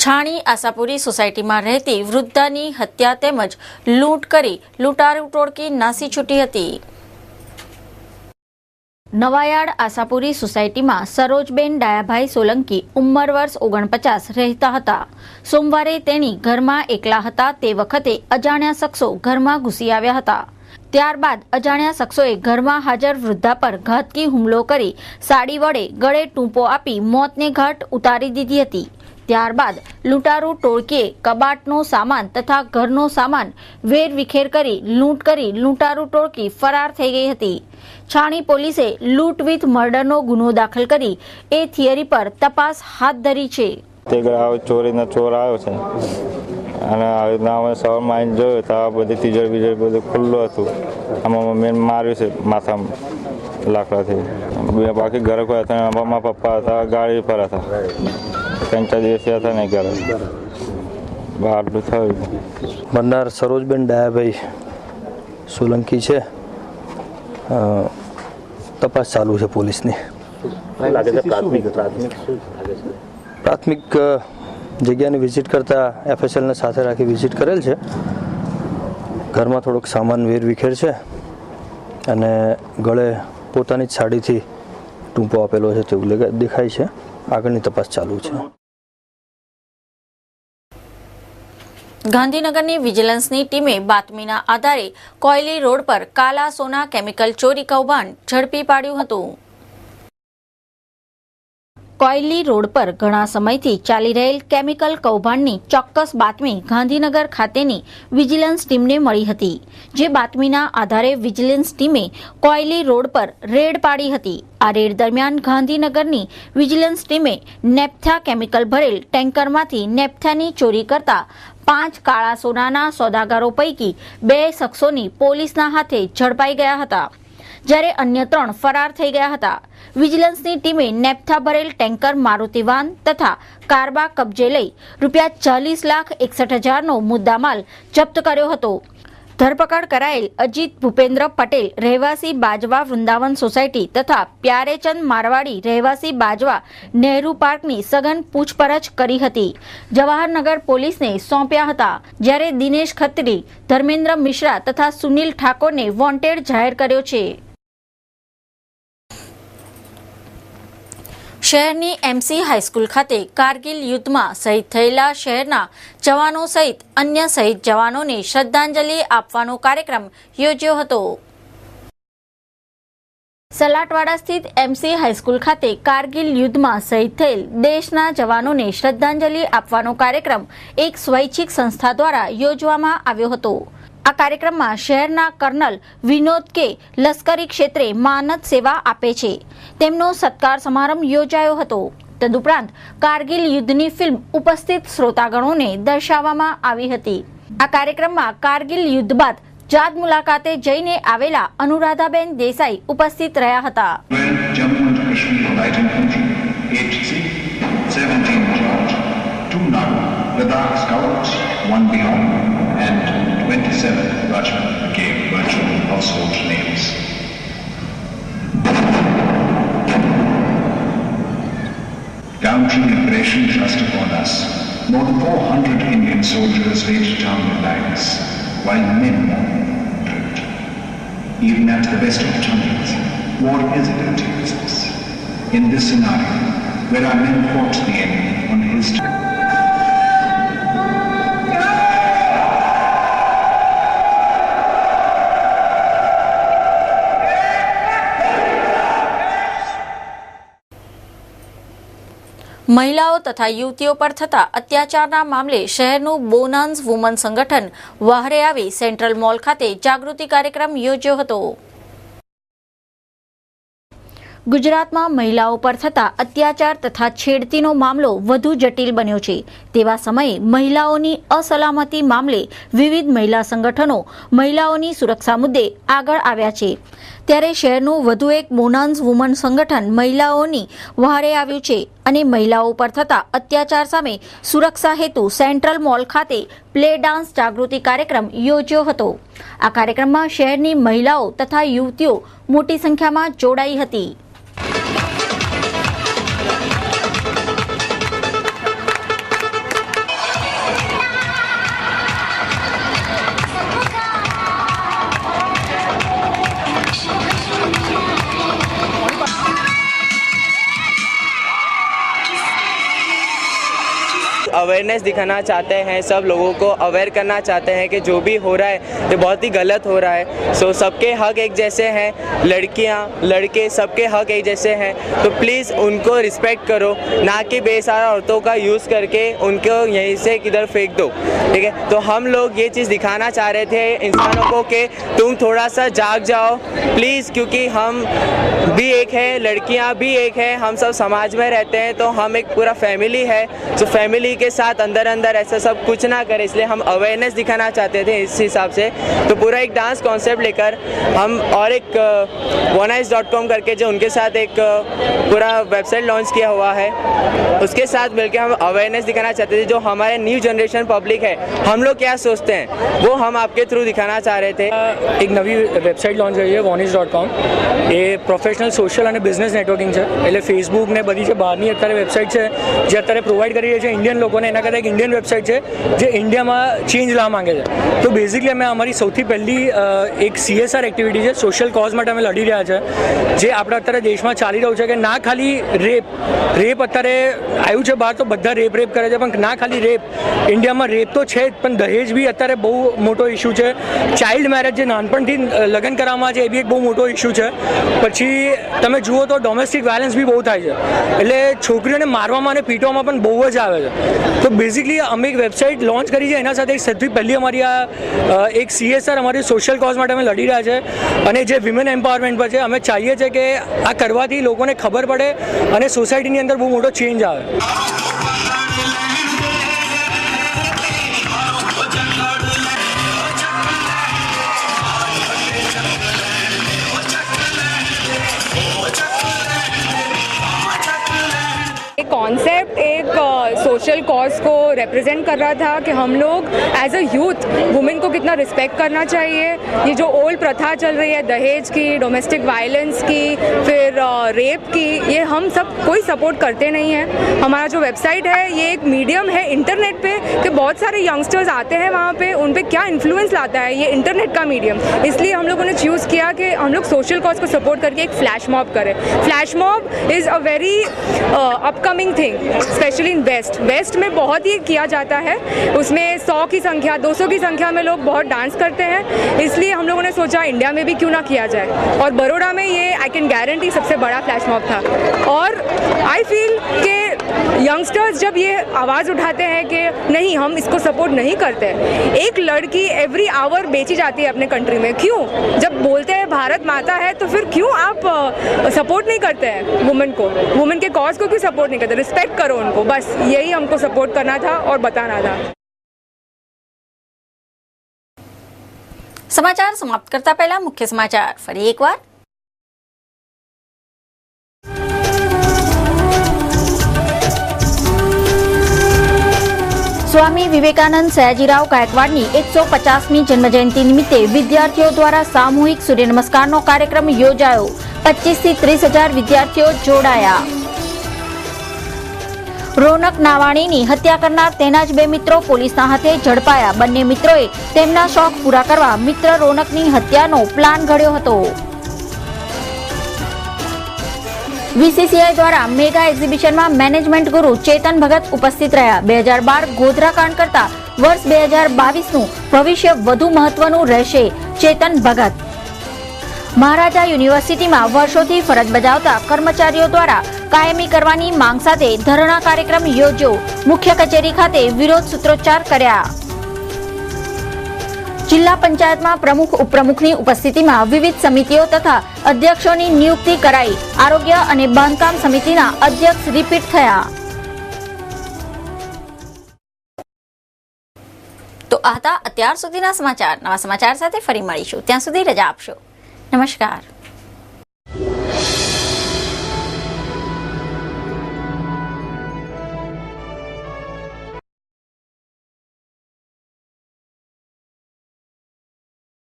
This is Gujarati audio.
છાણી આશાપુરી સોસાયટીમાં રહેતી વૃદ્ધાની હત્યા તેમજ લૂંટ કરી લૂંટારૂ ટોળકી નાસી છૂટી હતી। નવાયાર્ડ આશાપુરી સોસાયટીમાં સરોજબેન ડાયાભાઈ સોલંકી ઉંમર વર્ષ 49 રહેતા હતા। સોમવારે તેની ઘરમાં એકલા હતા તે વખતે અજાણ્યા શખ્સો ઘરમાં ઘૂસી આવ્યા હતા। ત્યારબાદ અજાણ્યા શખ્સોએ ઘરમાં હાજર વૃદ્ધા પર ઘાતકી હુમલો કરી સાડી વડે ગળે ટૂંપો આપી મોતને ઘાટ ઉતારી દીધી હતી। ત્યારબાદ લૂંટારૂ ટોળકીએ કબાટનો સામાન તથા ઘરનો સામાન વેરવિખેર કરી લૂંટારૂ ટોળકી ફરાર થઈ ગઈ હતી। છાણી પોલીસે લૂંટ વિથ મર્ડરનો ગુનો દાખલ કરી એ થિયરી પર તપાસ હાથ ધરી છે। ચોરીનો ચોર આવ્યો છે અને અમે સવારમાં જોયું તો આ બધી તિજોરી બીજોરી બધું ખુલ્લું હતું। આમાં મેં માર્યું છે માથામાં લાકડાથી। બાકી ઘરે કોઈ હતા, મારા પપ્પા હતા, ગાડી પર હતા, 3-4 દિવસ હતા ને ઘરે બહારનું થયું। મરનાર સરોજબેન ડાયાભાઈ સોલંકી છે। તપાસ ચાલુ છે પોલીસની। પ્રાથમિક જગ્યાની વિઝિટ કરતા FSLને સાથે રાખી વિઝિટ કરેલ છે। ઘરમાં થોડોક સામાન વેરવિખેર છે અને ગળે પોતાની જ સાડીથી ટૂંપો આપેલો છે તેવું દેખાય છે। આગળની તપાસ ચાલુ છે। ગાંધીનગરની વિજિલન્સની ટીમે બાતમીના આધારે કોયલી રોડ પર કાલા સોના કેમિકલ ચોરી કૌભાંડ ઝડપી પાડ્યું હતું। કોયલી રોડ પર ઘણા સમયથી ચાલી રહેલ કેમિકલ કૌભાંડની ચોક્કસ બાતમી ગાંધીનગર ખાતેની વિજિલન્સ ટીમને મળી હતી। જે બાતમીના આધારે વિજિલન્સ ટીમે કોયલી રોડ પર રેડ પાડી હતી। આ રેડ દરમિયાન ગાંધીનગરની વિજિલન્સ ટીમે નેપ્થા કેમિકલ ભરેલ ટેન્કરમાંથી નેપ્થાની ચોરી કરતા 5 કાળા સોનાના સોદાગરો પૈકી 2 શખ્સોની પોલીસના હાથે ઝડપાઈ ગયા હતા, જ્યારે અન્ય 3 ફરાર થઈ ગયા હતા। વિજિલન્સની ટીમે નેપ્થા ભરેલ ટેન્કર મારુતિ વાન તથા કારબા કબજે લઈ ₹40,61,000નો મુદ્દામાલ જપ્ત કર્યો હતો। ધરપકડ કરાયેલ અજીત ભૂપેન્દ્ર પટેલ રહેવાસી બાજવા વૃંદાવન સોસાયટી તથા પ્યારેચંદ મારવાડી રહેવાસી બાજવા નહેરુ પાર્કની સઘન પૂછપરછ કરી હતી। જવાહરનગર પોલીસને સોંપ્યા હતા, જ્યારે દિનેશ ખત્રી, ધર્મેન્દ્ર મિશ્રા તથા સુનિલ ઠાકોરને વોન્ટેડ જાહેર કર્યો છે। શહેરની MC હાઈસ્કૂલ ખાતે કારગિલ યુદ્ધમાં શહીદ થયેલા શહેરના જવાનો સહિત અન્ય શહીદ જવાનોને શ્રદ્ધાંજલિ આપવાનો કાર્યક્રમ યોજ્યો હતો। સલાટવાડા સ્થિત MC હાઈસ્કૂલ ખાતે કારગિલ યુદ્ધમાં શહીદ થયેલ દેશના જવાનોને શ્રદ્ધાંજલિ આપવાનો કાર્યક્રમ એક સ્વૈચ્છિક સંસ્થા દ્વારા યોજવામાં આવ્યો હતો। આ કાર્યક્રમમાં શહેરના કર્નલ વિનોદ કે લશ્કરી ક્ષેત્રે માનદ સેવા આપે છે તેમનો સત્કાર સમારંભ યોજાયો હતો। તદુપરાંત કારગિલ યુદ્ધની ફિલ્મ ઉપસ્થિત શ્રોતાગણોને દર્શાવવામાં આવી હતી। આ કાર્યક્રમમાં કારગિલ યુદ્ધ બાદ જાત મુલાકાતે જઈને આવેલા અનુરાધાબેન દેસાઈ ઉપસ્થિત રહ્યા હતા। and 27 Rajput became virtual household names. Gallantry and aggression thrust upon us. More than 400 Indian soldiers laid down their lives, while men dripped. Even at the best of times, war is a dirty business. In this scenario, where our men fought the enemy on his terms, મહિલાઓ તથા યુવતીઓ પર થતા અત્યાચારના મામલે શહેરનું બોનાન્સ વુમન સંગઠન વહારે આવી સેન્ટ્રલ મોલ ખાતે જાગૃતિ કાર્યક્રમ યોજ્યો હતો। ગુજરાતમાં મહિલાઓ પર થતા અત્યાચાર તથા છેડતીનો મામલો વધુ જટિલ બન્યો છે। તેવા સમયે મહિલાઓની અસલામતી મામલે વિવિધ મહિલા સંગઠનો મહિલાઓની સુરક્ષા મુદ્દે આગળ આવ્યા છે। ત્યારે શહેરનું વધુ એક બોનાન્સ વુમન સંગઠન મહિલાઓની વહારે આવ્યું છે અને મહિલાઓ પર થતા અત્યાચાર સામે સુરક્ષા હેતુ સેન્ટ્રલ મોલ ખાતે પ્લે ડાન્સ જાગૃતિ કાર્યક્રમ યોજ્યો હતો। આ કાર્યક્રમમાં શહેરની મહિલાઓ તથા યુવતીઓ મોટી સંખ્યામાં જોડાઈ હતી। अवेयरनेस दिखाना चाहते हैं, सब लोगों को अवेयर करना चाहते हैं कि जो भी हो रहा है ये बहुत ही गलत हो रहा है। सो सबके हक एक जैसे हैं, लड़कियां लड़के सबके हक एक जैसे हैं, तो प्लीज़ उनको रिस्पेक्ट करो, ना कि बेसहारा औरतों का यूज़ करके उनको यहीं से किधर फेंक दो, ठीक है। तो हम लोग ये चीज़ दिखाना चाह रहे थे इंसानों को कि तुम थोड़ा सा जाग जाओ प्लीज़, क्योंकि हम भी एक है, लड़कियां भी एक है, हम सब समाज में रहते हैं, तो हम एक पूरा फैमिली है। तो फैमिली के साथ अंदर अंदर ऐसा सब कुछ ना करें, इसलिए हम अवेयरनेस दिखाना चाहते थे इस हिसाब से। तो पूरा एक डांस कॉन्सेप्ट लेकर हम और एक oneice.com करके जो उनके साथ एक पूरा वेबसाइट लॉन्च किया हुआ है, उसके साथ मिलकर हम अवेयरनेस दिखाना चाहते थे। जो हमारे न्यू जनरेशन पब्लिक है, हम लोग क्या सोचते हैं वो हम आपके थ्रू दिखाना चाह रहे थे। एक નવી વેબસાઇટ લોન્ચ કરી છે oneice.com। એ પ્રોફેશનલ સોશિયલ અને બિઝનેસ નેટવર્કિંગ છે, એટલે ફેસબુક ને બધી જે બહારની અત્યારે વેબસાઇટ છે જે અત્યારે પ્રોવાઈડ કરી રહી છે ઇન્ડિયન લોકોને, એના કરતાં એક ઇન્ડિયન વેબસાઇટ છે જે ઇન્ડિયામાં ચેન્જ લાવવા માંગે છે। તો બેઝિકલી અમે અમારી સૌથી પહેલી એક CSR એક્ટિવિટી છે, સોશિયલ કોઝ માટે અમે લડી રહ્યા છે, જે આપણા અત્યારે દેશમાં ચાલી રહ્યું છે કે ના ખાલી રેપ અત્યારે આવ્યું છે બહાર, તો બધા રેપ કરે છે, પણ ના ખાલી રેપ, ઇન્ડિયામાં રેપ તો છે જ, પણ દહેજ બી અત્યારે બહુ મોટો ઇસ્યુ છે। ચાઇલ્ડ મેરેજ જે નાનપણથી લગ્ન કરવામાં છે એ બી એક બહુ મોટો ઇસ્યુ છે। પછી તમે જુઓ તો ડોમેસ્ટિક વાયલન્સ બી બહુ થાય છે, એટલે છોકરીઓને મારવામાં અને પીટવામાં પણ બહુ જ આવે છે। તો બેઝિકલી અમે એક વેબસાઇટ લોન્ચ કરી છે, એના સાથે સૌથી પહેલી અમારી આ એક CSR અમારી સોશિયલ કોઝ માટે અમે લડી રહ્યા છે, અને જે વિમેન એમ્પાવરમેન્ટ પર છે। અમે ચાહીએ છીએ કે આ કરવાથી લોકોને ખબર પડે અને સોસાયટીની અંદર બહુ મોટો ચેન્જ આવે। कॉन्सेप्ट एक सोशल कॉज को रिप्रेजेंट कर रहा था कि हम लोग एज अ यूथ वुमेन को कितना रिस्पेक्ट करना चाहिए। ये जो ओल्ड प्रथा चल रही है दहेज की, डोमेस्टिक वायलेंस की, फिर रेप की, ये हम सब कोई सपोर्ट करते नहीं हैं। हमारा जो वेबसाइट है ये एक मीडियम है इंटरनेट पे कि बहुत सारे यंगस्टर्स आते हैं वहाँ पे, उन पे क्या इन्फ्लुएंस लाता है ये इंटरनेट का मीडियम। इसलिए हम लोगों ने चूज़ किया कि हम लोग सोशल कॉज को सपोर्ट करके एक फ्लैश मॉब करें। Flash mob is a very upcoming thing, specially in west में बहुत ही किया जाता है। उसमें 100 की संख्या 200 की संख्या में लोग बहुत डांस करते हैं, इसलिए हम लोगों ने सोचा इंडिया में भी क्यों ना किया जाए। और बड़ौदा में ये आई कैन गारंटी सबसे बड़ा फ्लैश मॉब था। और आई फील कि यंगस्टर्स जब ये आवाज़ उठाते हैं कि नहीं हम इसको सपोर्ट नहीं करते, एक लड़की एवरी आवर बेची जाती है अपने कंट्री में, क्यों? जब बोलते हैं भारत माता है तो फिर क्यों आप सपोर्ट नहीं करते हैं वुमेन को, वुमेन के कॉज को क्यों सपोर्ट नहीं करते? रिस्पेक्ट करो उनको, बस यही हमको सपोर्ट करना था और बताना था। સમાચાર સમાપ્ત કરતા પહેલા મુખ્ય સમાચાર ફરી એકવાર। સ્વામી વિવેકાનંદ સયાજીરાવ ગાયકવાડની 150મી જન્મજયંતિ નિમિત્તે વિદ્યાર્થીઓ દ્વારા સામૂહિક સૂર્ય નમસ્કારનો કાર્યક્રમ યોજાયો। 25 થી 30,000 વિદ્યાર્થીઓ જોડાયા। રોનક નાવાણીની હત્યા કરનાર તેના જ બે મિત્રો પોલીસના હાથે ઝડપાયા। બંને મિત્રોએ તેમના શોખ પૂરા કરવા મિત્ર રોનકની હત્યાનો પ્લાન ઘડ્યો હતો। VCCI દ્વારા મેગા એક્ઝિબિશનમાં મેનેજમેન્ટ ગુરુ ચેતન ભગત ઉપસ્થિત રહ્યા। 2012 ગોધરા કાંડ કરતા વર્ષ 2022નું ભવિષ્ય વધુ મહત્વનું રહેશે, ચેતન ભગત। મહારાજા યુનિવર્સિટીમાં વર્ષોથી ફરજ બજાવતા કર્મચારીઓ દ્વારા કાયમી કરવાની માંગ સાથે ધરણા કાર્યક્રમ યોજ્યો। મુખ્ય કચેરી ખાતે વિરોધ સૂત્રોચ્ચાર કર્યા। જિલ્લા પંચાયતમાં પ્રમુખ ઉપપ્રમુખની ઉપસ્થિતિમાં વિવિધ સમિતિઓ તથા અધ્યક્ષોની નિયુક્તિ કરાઈ। આરોગ્ય અને બાંધકામ સમિતિના અધ્યક્ષ રિપીટ થયા। તો આ હતા અત્યાર સુધીના સમાચાર। નવા સમાચાર સાથે ફરી મળીશું, ત્યાં સુધી રજા આપશો। નમસ્કાર।